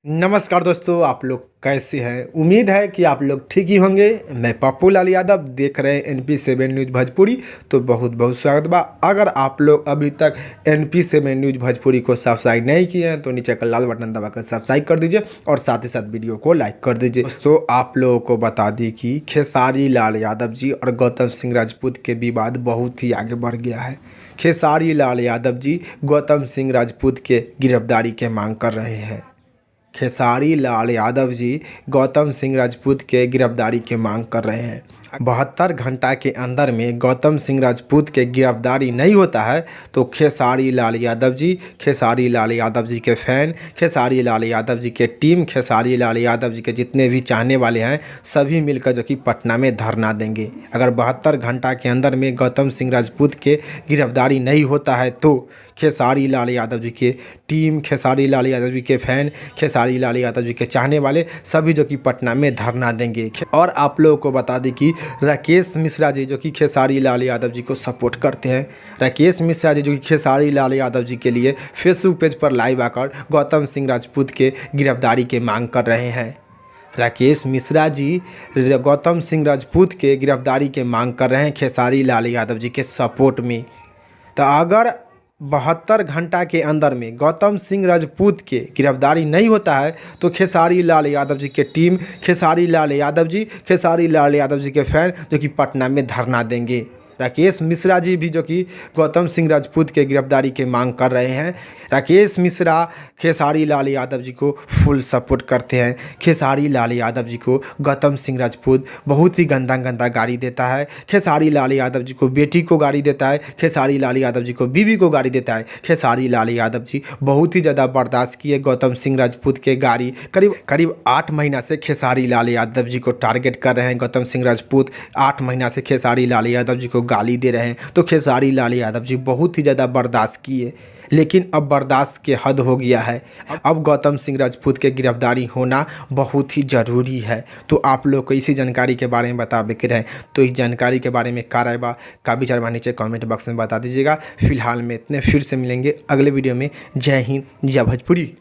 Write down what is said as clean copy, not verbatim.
नमस्कार दोस्तों, आप लोग कैसे हैं। उम्मीद है कि आप लोग ठीक ही होंगे। मैं पप्पू लाल यादव, देख रहे हैं NP7 न्यूज़ भोजपुरी। तो बहुत बहुत स्वागत बा। अगर आप लोग अभी तक NP7 न्यूज़ भोजपुरी को सब्सक्राइब नहीं किए हैं तो नीचे का लाल बटन दबाकर सब्सक्राइब कर दीजिए और साथ ही साथ वीडियो को लाइक कर दीजिए। दोस्तों, आप लोगों को बता दी कि खेसारी लाल यादव जी और गौतम सिंह राजपूत के विवाद बहुत ही आगे बढ़ गया है। खेसारी लाल यादव जी गौतम सिंह राजपूत के गिरफ्तारी के मांग कर रहे हैं। खेसारी लाल यादव जी गौतम सिंह राजपूत के गिरफ्तारी की मांग कर रहे हैं। 72 घंटा के अंदर में गौतम सिंह राजपूत के गिरफ्तारी नहीं होता है तो खेसारी लाल यादव जी के फैन, खेसारी लाल यादव जी के टीम, खेसारी लाल यादव जी के जितने भी चाहने वाले हैं सभी मिलकर जो कि पटना में धरना देंगे। अगर 72 घंटा के अंदर में गौतम सिंह राजपूत के गिरफ्तारी नहीं होता है तो खेसारी लाल यादव जी के टीम, खेसारी लाल यादव जी के फैन, खेसारी लाल यादव जी के चाहने वाले सभी जो कि पटना में धरना देंगे। और आप लोगों को बता दें कि राकेश मिश्रा जी जो कि खेसारी लाल यादव जी को सपोर्ट करते हैं, राकेश मिश्रा जी जो कि खेसारी लाल यादव जी के लिए फेसबुक पेज पर लाइव आकर गौतम सिंह राजपूत के गिरफ्तारी की मांग कर रहे हैं। राकेश मिश्रा जी गौतम सिंह राजपूत के गिरफ्तारी की मांग कर रहे हैं खेसारी लाल यादव जी के सपोर्ट में। तो अगर 72 घंटा के अंदर में गौतम सिंह राजपूत के गिरफ्तारी नहीं होता है तो खेसारी लाल यादव जी के टीम, खेसारी लाल यादव जी के फैन जो कि पटना में धरना देंगे। राकेश मिश्रा जी भी जो कि गौतम सिंह राजपूत के गिरफ्तारी की मांग कर रहे हैं। राकेश मिश्रा खेसारी लाल यादव जी को फुल सपोर्ट करते हैं। खेसारी लाल यादव जी को गौतम सिंह राजपूत बहुत ही गंदा गाली देता है। खेसारी लाल यादव जी को बेटी को गाली देता है, खेसारी लाल यादव जी को बीवी को गाली देता है। खेसारी लाल यादव जी बहुत ही ज़्यादा बर्दाश्त किए गौतम सिंह राजपूत के गाली। करीब 8 महीना से खेसारी लाल यादव जी को टारगेट कर रहे हैं गौतम सिंह राजपूत। 8 महीना से खेसारी लाल यादव जी को गाली दे रहे हैं। तो खेसारी लाल यादव जी बहुत ही ज़्यादा बर्दाश्त किए, लेकिन अब बर्दाश्त के हद हो गया है। अब गौतम सिंह राजपूत के गिरफ्तारी होना बहुत ही ज़रूरी है। तो आप लोग को इसी जानकारी के बारे में बतावे के रहे तो इस जानकारी के बारे में का विचार नीचे कमेंट बॉक्स में बता दीजिएगा। फिलहाल में इतने, फिर से मिलेंगे अगले वीडियो में। जय हिंद, जय भोजपुरी।